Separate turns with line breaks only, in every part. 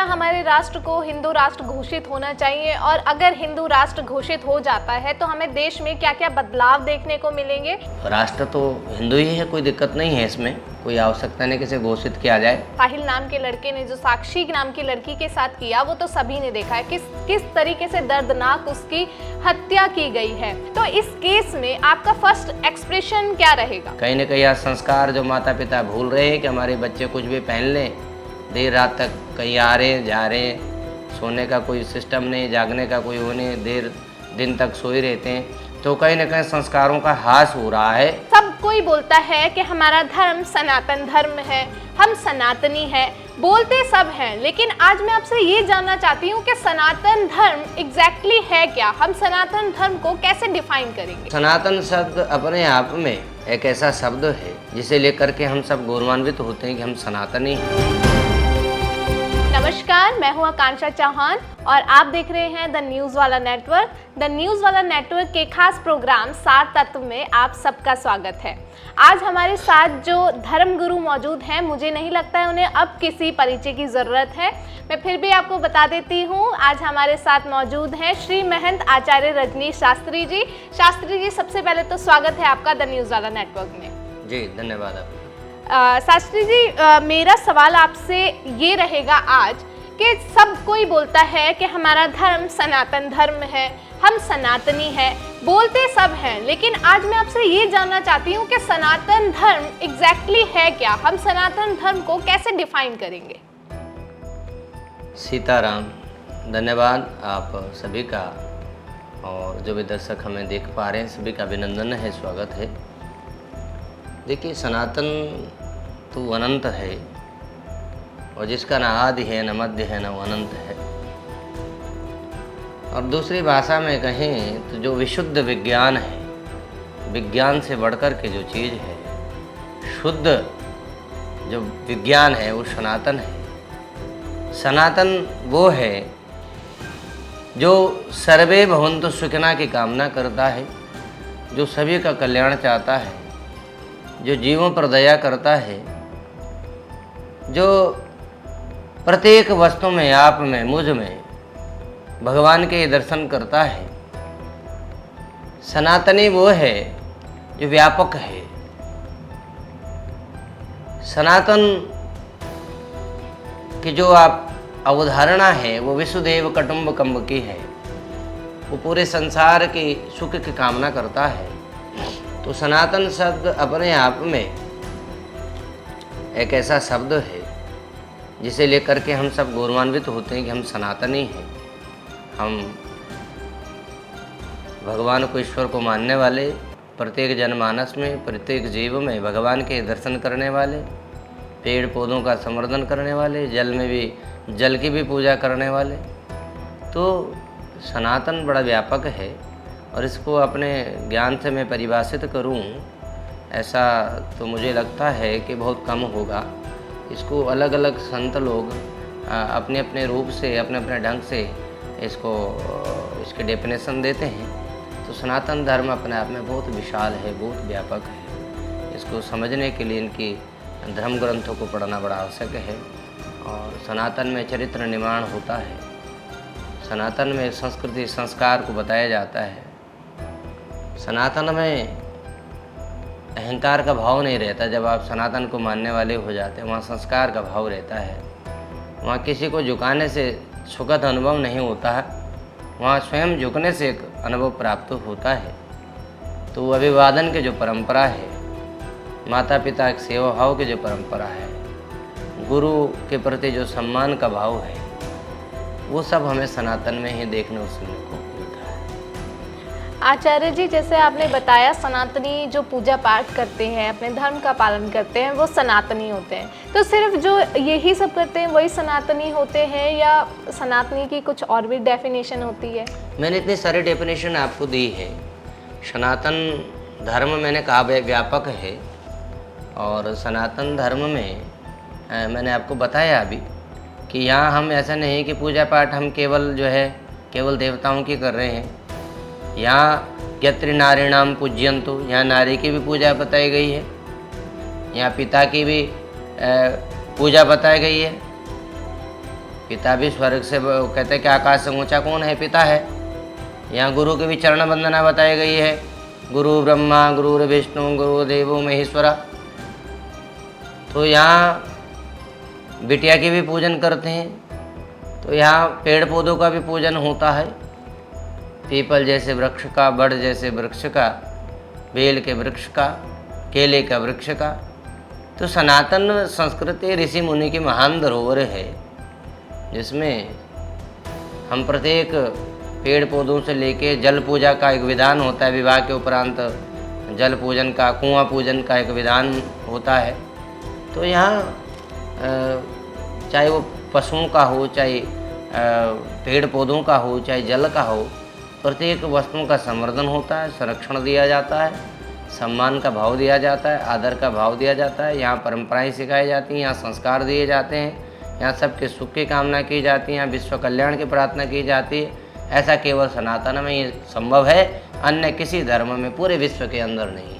हमारे राष्ट्र को हिंदू राष्ट्र घोषित होना चाहिए? और अगर हिंदू राष्ट्र घोषित हो जाता है तो हमें देश में क्या क्या बदलाव देखने को मिलेंगे?
राष्ट्र तो हिंदू ही है, कोई दिक्कत नहीं है इसमें, कोई आवश्यकता नहीं किसे घोषित किया जाए।
साहिल नाम के लड़के ने जो साक्षी नाम की लड़की के साथ किया वो तो सभी ने देखा है, किस तरीके से दर्दनाक उसकी हत्या की गई है। तो इस केस में आपका फर्स्ट एक्सप्रेशन क्या रहेगा?
कहीं ना कहीं आज संस्कार जो माता पिता भूल रहे हैं कि हमारे बच्चे कुछ भी पहन लें, देर रात तक कहीं आ रहे हैं जा रहे हैं, सोने का कोई सिस्टम नहीं, जागने का कोई वो नहीं, देर दिन तक सोए रहते हैं, तो कहीं ना कहीं संस्कारों का ह्रास हो रहा है।
सब कोई बोलता है कि हमारा धर्म सनातन धर्म है, हम सनातनी हैं, बोलते सब हैं, लेकिन आज मैं आपसे ये जानना चाहती हूँ कि सनातन धर्म एग्जैक्टली है क्या? हम सनातन धर्म को कैसे डिफाइन करेंगे?
सनातन शब्द अपने आप में एक ऐसा शब्द है जिसे लेकर के हम सब गौरवान्वित होते हैं कि हम सनातनी हैं।
नमस्कार, मैं हूं आकांक्षा चौहान और आप देख रहे हैं द न्यूज़ वाला नेटवर्क। द न्यूज़ वाला नेटवर्क के खास प्रोग्राम सार तत्व में आप सबका स्वागत है। आज हमारे साथ जो धर्म गुरु मौजूद हैं, मुझे नहीं लगता है उन्हें अब किसी परिचय की ज़रूरत है, मैं फिर भी आपको बता देती हूँ। आज हमारे साथ मौजूद हैं श्री महंत आचार्य रजनीश शास्त्री जी। शास्त्री जी, सबसे पहले तो स्वागत है आपका द न्यूज़ वाला नेटवर्क में।
जी धन्यवाद आप।
शास्त्री जी, मेरा सवाल आपसे ये रहेगा आज कि सब कोई बोलता है कि हमारा धर्म सनातन धर्म है, हम सनातनी हैं, बोलते सब हैं, लेकिन आज मैं आपसे ये जानना चाहती हूँ कि सनातन धर्म एग्जैक्टली है क्या? हम सनातन धर्म को कैसे डिफाइन करेंगे?
सीताराम, धन्यवाद आप सभी का, और जो भी दर्शक हमें देख पा रहे हैं सभी का अभिनंदन है, स्वागत है। देखिए, सनातन तो अनंत है और जिसका न आदि है, न मध्य है, न वो अनंत है। और दूसरी भाषा में कहें तो जो विशुद्ध विज्ञान है, विज्ञान से बढ़कर के जो चीज़ है, शुद्ध जो विज्ञान है वो सनातन है। सनातन वो है जो सर्वे भवन्तु सुखिनः की कामना करता है, जो सभी का कल्याण चाहता है, जो जीवों पर दया करता है, जो प्रत्येक वस्तु में, आप में, मुझ में भगवान के दर्शन करता है। सनातनी वो है जो व्यापक है। सनातन की जो आप अवधारणा है वो विश्वदेव कुटुम्बकम की है, वो पूरे संसार की सुख की कामना करता है। तो सनातन शब्द अपने आप में एक ऐसा शब्द है जिसे लेकर के हम सब गौरवान्वित होते हैं कि हम सनातनी हैं। हम भगवान को, ईश्वर को मानने वाले, प्रत्येक जनमानस में, प्रत्येक जीव में भगवान के दर्शन करने वाले, पेड़ पौधों का संवर्धन करने वाले, जल में भी जल की भी पूजा करने वाले। तो सनातन बड़ा व्यापक है और इसको अपने ज्ञान से मैं परिभाषित करूं ऐसा तो मुझे लगता है कि बहुत कम होगा। इसको अलग अलग संत लोग अपने अपने रूप से, अपने अपने ढंग से इसकी डेफिनेशन देते हैं। तो सनातन धर्म अपने आप में बहुत विशाल है, बहुत व्यापक है। इसको समझने के लिए इनकी धर्म ग्रंथों को पढ़ना बड़ा आवश्यक है। और सनातन में चरित्र निर्माण होता है, सनातन में संस्कृति संस्कार को बताया जाता है। सनातन में अहंकार का भाव नहीं रहता। जब आप सनातन को मानने वाले हो जाते हैं, वहाँ संस्कार का भाव रहता है। वहाँ किसी को झुकाने से सुखद अनुभव नहीं होता है, वहाँ स्वयं झुकने से एक अनुभव प्राप्त होता है। तो अभिवादन की जो परंपरा है, माता पिता के सेवा भाव की जो परंपरा है, गुरु के प्रति जो सम्मान का भाव है, वो सब हमें सनातन में ही देखने और सुनने को मिलता है।
आचार्य जी, जैसे आपने बताया सनातनी जो पूजा पाठ करते हैं, अपने धर्म का पालन करते हैं, वो सनातनी होते हैं। तो सिर्फ जो यही सब करते हैं वही सनातनी होते हैं या सनातनी की कुछ और भी डेफिनेशन होती है?
मैंने इतनी सारी डेफिनेशन आपको दी है। सनातन धर्म मैंने कहा व्यापक है, और सनातन धर्म में मैंने आपको बताया अभी कि यहाँ हम ऐसा नहीं कि पूजा पाठ हम केवल जो है केवल देवताओं की कर रहे हैं। यहाँ यत्र नारीणाम पूज्यन्तु, यहाँ नारी की भी पूजा बताई गई है, यहाँ पिता की भी पूजा बताई गई है, पिता भी स्वर्ग से, कहते हैं कि आकाश से ऊंचा कौन है? पिता है। यहाँ गुरु की भी चरण वंदना बताई गई है, गुरु ब्रह्मा गुरु विष्णु गुरु देवो महेश्वरा। तो यहाँ बिटिया की भी पूजन करते हैं। तो यहाँ पेड़ पौधों का भी पूजन होता है, पीपल जैसे वृक्ष का, बड़ जैसे वृक्ष का, बेल के वृक्ष का, केले का वृक्ष का। तो सनातन संस्कृति ऋषि मुनि की महान धरोहर है, जिसमें हम प्रत्येक पेड़ पौधों से लेके जल पूजा का एक विधान होता है, विवाह के उपरांत जल पूजन का, कुआं पूजन का एक विधान होता है। तो यहाँ चाहे वो पशुओं का हो, चाहे पेड़ पौधों का हो, चाहे जल का हो, प्रत्येक वस्तुओं का संवर्धन होता है, संरक्षण दिया जाता है, सम्मान का भाव दिया जाता है, आदर का भाव दिया जाता है। यहाँ परंपराएं सिखाई जाती हैं, यहाँ संस्कार दिए जाते हैं, यहाँ सबके सुख की कामना की जाती है, यहाँ विश्व कल्याण की प्रार्थना की जाती है। ऐसा केवल सनातन में ये संभव है, अन्य किसी धर्म में पूरे विश्व के अंदर नहीं है।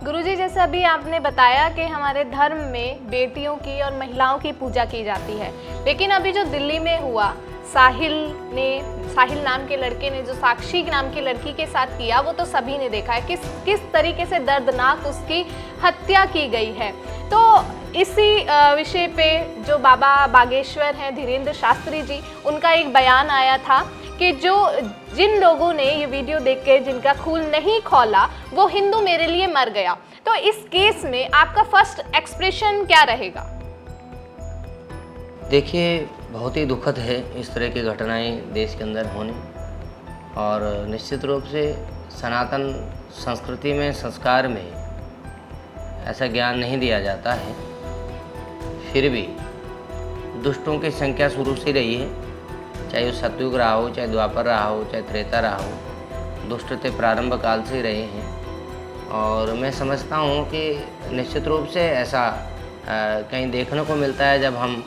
गुरुजी, जैसे अभी आपने बताया कि हमारे धर्म में बेटियों की और महिलाओं की पूजा की जाती है, लेकिन अभी जो दिल्ली में हुआ, साहिल नाम के लड़के ने जो साक्षी नाम की लड़की के साथ किया, वो तो सभी ने देखा है किस तरीके से दर्दनाक उसकी हत्या की गई है। तो इसी विषय पे जो बाबा बागेश्वर हैं धीरेन्द्र शास्त्री जी, उनका एक बयान आया था कि जिन लोगों ने ये वीडियो देख के जिनका खून नहीं खौला, वो हिंदू मेरे लिए मर गया। तो इस केस में आपका फर्स्ट एक्सप्रेशन क्या रहेगा?
देखिए, बहुत ही दुखद है इस तरह की घटनाएं देश के अंदर होने, और निश्चित रूप से सनातन संस्कृति में, संस्कार में ऐसा ज्ञान नहीं दिया जाता है। फिर भी दुष्टों की संख्या शुरू से रही है, चाहे वो सतयुग रहा हो, चाहे द्वापर रहा हो, चाहे त्रेता रहा हो, दुष्ट ते प्रारंभ काल से रहे हैं। और मैं समझता हूँ कि निश्चित रूप से ऐसा कहीं देखने को मिलता है, जब हम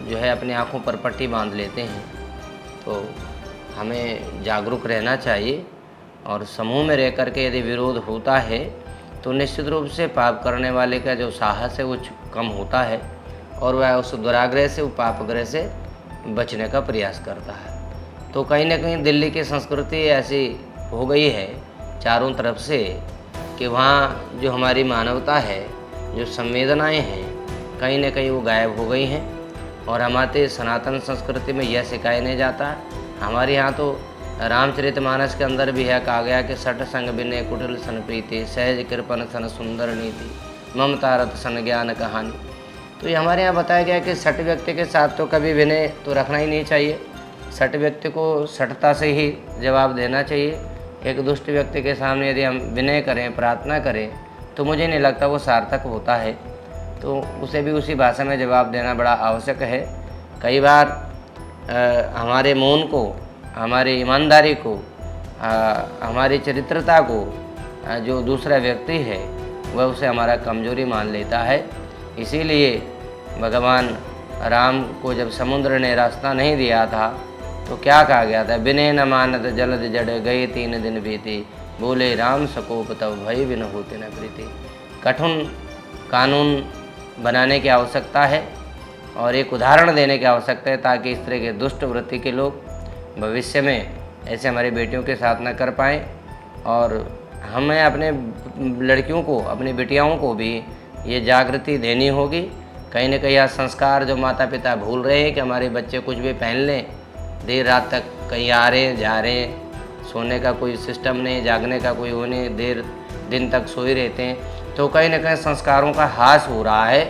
जो है अपनी आँखों पर पट्टी बांध लेते हैं। तो हमें जागरूक रहना चाहिए, और समूह में रह कर के यदि विरोध होता है तो निश्चित रूप से पाप करने वाले का जो साहस है वो कम होता है, और वह उस दुराग्रह से, वो पापग्रह से बचने का प्रयास करता है। तो कहीं ना कहीं दिल्ली की संस्कृति ऐसी हो गई है चारों तरफ से कि वहाँ जो हमारी मानवता है, जो संवेदनाएं हैं, कहीं ना कहीं वो गायब हो गई हैं। और हमारे सनातन संस्कृति में यह सिखाया नहीं जाता। हमारे यहाँ तो रामचरितमानस के अंदर भी है, कहा गया कि सठ संग बिने कुटिल सन प्रीति, सहज कृपन सन सुंदर नीति, ममता रत सन ज्ञान कहानी। तो ये हमारे यहाँ बताया गया कि सठ व्यक्ति के साथ तो कभी विनय तो रखना ही नहीं चाहिए, सठ व्यक्ति को सठता से ही जवाब देना चाहिए। एक दुष्ट व्यक्ति के सामने यदि हम विनय करें, प्रार्थना करें, तो मुझे नहीं लगता वो सार्थक होता है। तो उसे भी उसी भाषा में जवाब देना बड़ा आवश्यक है। कई बार हमारे मौन को, हमारी ईमानदारी को, हमारी चरित्रता को जो दूसरा व्यक्ति है वह उसे हमारा कमजोरी मान लेता है। इसीलिए भगवान राम को जब समुद्र ने रास्ता नहीं दिया था तो क्या कहा गया था? बिने न मानत जलद जड़ गए 3 दिन बीती, बोले राम सकोप तब भय बिन होते न प्रीति। कठिन कानून बनाने की आवश्यकता है और एक उदाहरण देने की आवश्यकता है, ताकि इस तरह के दुष्ट वृत्ति के लोग भविष्य में ऐसे हमारी बेटियों के साथ न कर पाएँ। और हमें अपने लड़कियों को, अपनी बेटियाओं को भी ये जागृति देनी होगी। कहीं न कहीं यह संस्कार जो माता पिता भूल रहे हैं कि हमारे बच्चे कुछ भी पहन लें, देर रात तक कहीं आ रहे हैं, जा रहे हैं, सोने का कोई सिस्टम नहीं, जागने का कोई वो नहीं, देर दिन तक सोए रहते हैं, तो कहीं न कहीं संस्कारों का ह्रास हो रहा है।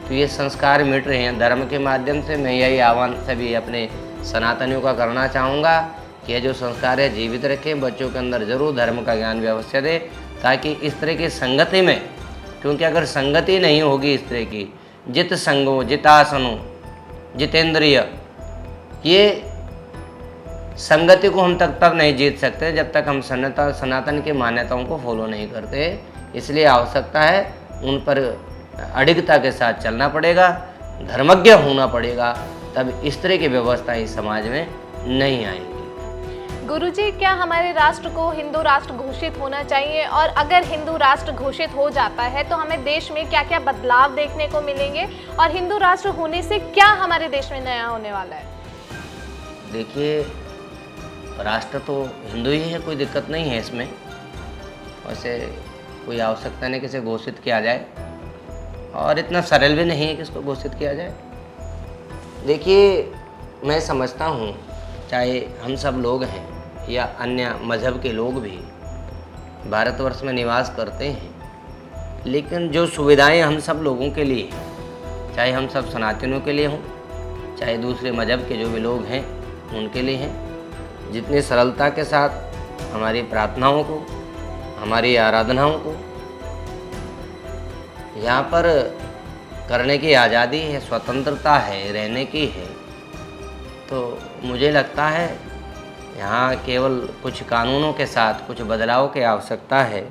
तो ये संस्कार मिट रहे हैं। धर्म के माध्यम से मैं यही आह्वान सभी अपने सनातनियों का करना चाहूँगा कि ये जो संस्कार है जीवित रखें, बच्चों के अंदर जरूर धर्म का ज्ञान भी अवश्य दें, ताकि इस तरह की संगति में, क्योंकि अगर संगति नहीं होगी इस तरह की, जित संगो जितासनो जितेंद्रिय, ये संगति को हम तब नहीं जीत सकते जब तक हम सनातन की मान्यताओं को फॉलो नहीं करते। इसलिए आवश्यकता है उन पर अडिगता के साथ चलना पड़ेगा, धर्मज्ञ होना पड़ेगा, तब इस तरह की व्यवस्था इस समाज में नहीं आएगी।
गुरुजी, क्या हमारे राष्ट्र को हिंदू राष्ट्र घोषित होना चाहिए? और अगर हिंदू राष्ट्र घोषित हो जाता है तो हमें देश में क्या क्या बदलाव देखने को मिलेंगे और हिंदू राष्ट्र होने से क्या हमारे देश में नया होने वाला है?
देखिए, राष्ट्र तो हिंदू ही है, कोई दिक्कत नहीं है इसमें। वैसे कोई आवश्यकता नहीं कि इसे घोषित किया जाए, और इतना सरल भी नहीं है कि इसको घोषित किया जाए। देखिए, मैं समझता हूँ चाहे हम सब लोग हैं या अन्य मज़हब के लोग भी भारतवर्ष में निवास करते हैं, लेकिन जो सुविधाएं हम सब लोगों के लिए हैं, चाहे हम सब सनातनियों के लिए हों, चाहे दूसरे मज़हब के जो भी लोग हैं उनके लिए हैं, जितनी सरलता के साथ हमारी प्रार्थनाओं को, हमारी आराधनाओं को यहाँ पर करने की आज़ादी है, स्वतंत्रता है, रहने की है, तो मुझे लगता है यहाँ केवल कुछ कानूनों के साथ कुछ बदलाव की आवश्यकता है,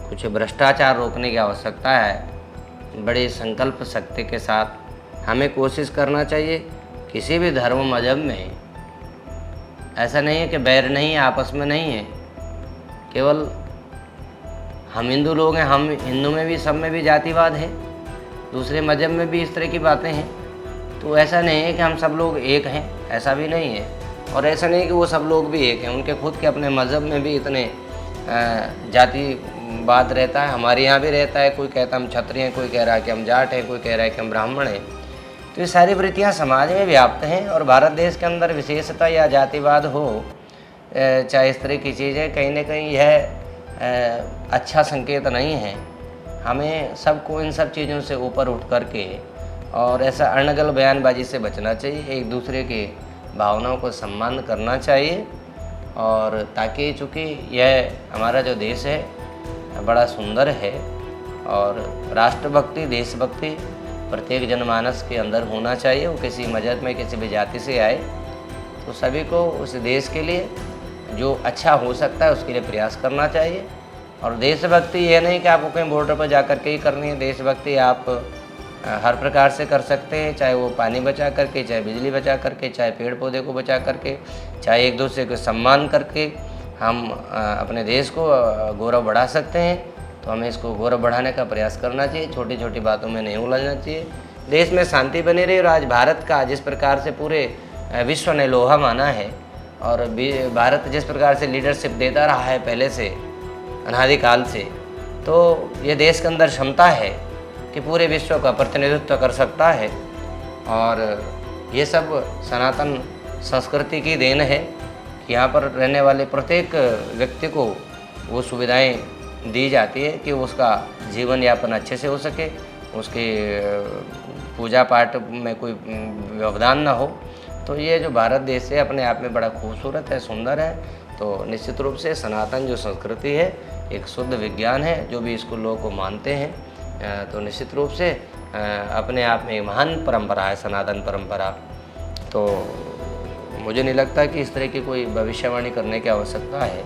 कुछ भ्रष्टाचार रोकने की आवश्यकता है। बड़े संकल्प शक्ति के साथ हमें कोशिश करना चाहिए। किसी भी धर्म मजहब में ऐसा नहीं है कि बैर नहीं है, आपस में नहीं है। केवल हम हिंदू लोग हैं, हम हिंदू में भी, सब में भी जातिवाद है, दूसरे मजहब में भी इस तरह की बातें हैं। तो ऐसा नहीं है कि हम सब लोग एक हैं, ऐसा भी नहीं है। और ऐसा नहीं कि वो सब लोग भी एक हैं, उनके खुद के अपने मज़हब में भी इतने जातिवाद रहता है। हमारे यहाँ भी रहता है, कोई कहता हम क्षत्रिय हैं, कोई कह रहा है कि हम जाट हैं, कोई कह रहा है कि हम ब्राह्मण हैं। तो ये सारी वृत्तियाँ समाज में व्याप्त हैं, और भारत देश के अंदर विशेषता या जातिवाद हो, चाहे इस तरह की चीज़ें, कहीं ना कहीं यह अच्छा संकेत नहीं है। हमें सबको इन सब चीज़ों से ऊपर उठ करके और ऐसा अनगल बयानबाजी से बचना चाहिए, एक दूसरे के भावनाओं को सम्मान करना चाहिए। और ताकि चूँकि यह हमारा जो देश है बड़ा सुंदर है, और राष्ट्रभक्ति, देशभक्ति प्रत्येक जनमानस के अंदर होना चाहिए। वो किसी मजहब में, किसी भी जाति से आए, तो सभी को उस देश के लिए जो अच्छा हो सकता है उसके लिए प्रयास करना चाहिए। और देशभक्ति ये नहीं कि आपको कहीं बॉर्डर पर जा कर के ही करनी है। देशभक्ति आप हर प्रकार से कर सकते हैं, चाहे वो पानी बचा करके, चाहे बिजली बचा करके, चाहे पेड़ पौधे को बचा करके, चाहे एक दूसरे को सम्मान करके हम अपने देश को गौरव बढ़ा सकते हैं। तो हमें इसको गौरव बढ़ाने का प्रयास करना चाहिए, छोटी छोटी बातों में नहीं उलझना चाहिए। देश में शांति बनी रही। और आज भारत का जिस प्रकार से पूरे विश्व ने लोहा माना है, और भारत जिस प्रकार से लीडरशिप देता रहा है पहले से, अनादिकाल से, तो ये देश के अंदर क्षमता है कि पूरे विश्व का प्रतिनिधित्व कर सकता है। और ये सब सनातन संस्कृति की देन है कि यहाँ पर रहने वाले प्रत्येक व्यक्ति को वो सुविधाएं दी जाती है कि उसका जीवन यापन अच्छे से हो सके, उसके पूजा पाठ में कोई व्यवधान ना हो। तो ये जो भारत देश है अपने आप में बड़ा खूबसूरत है, सुंदर है। तो निश्चित रूप से सनातन जो संस्कृति है एक शुद्ध विज्ञान है, जो भी इसको लोगों को मानते हैं। तो निश्चित रूप से अपने आप में एक महान परंपरा है सनातन परंपरा। तो मुझे नहीं लगता कि इस तरह की कोई भविष्यवाणी करने की आवश्यकता है।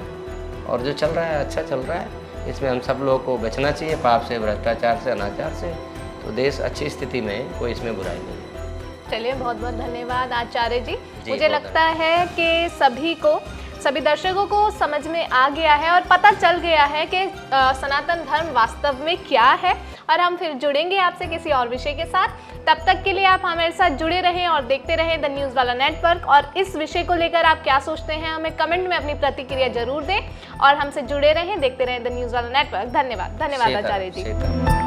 और जो चल रहा है अच्छा चल रहा है, इसमें हम सब लोगों को बचना चाहिए, पाप से, भ्रष्टाचार से, अनाचार से। तो देश अच्छी स्थिति में है, कोई इसमें बुराई नहीं है।
चलिए, बहुत बहुत धन्यवाद आचार्य जी। मुझे लगता है कि सभी दर्शकों को समझ में आ गया है और पता चल गया है कि सनातन धर्म वास्तव में क्या है। और हम फिर जुड़ेंगे आपसे किसी और विषय के साथ। तब तक के लिए आप हमारे साथ जुड़े रहें और देखते रहें द न्यूज़ वाला नेटवर्क। और इस विषय को लेकर आप क्या सोचते हैं, हमें कमेंट में अपनी प्रतिक्रिया जरूर दें और हमसे जुड़े रहें, देखते रहें द न्यूज़ वाला नेटवर्क। धन्यवाद आचार्य जी।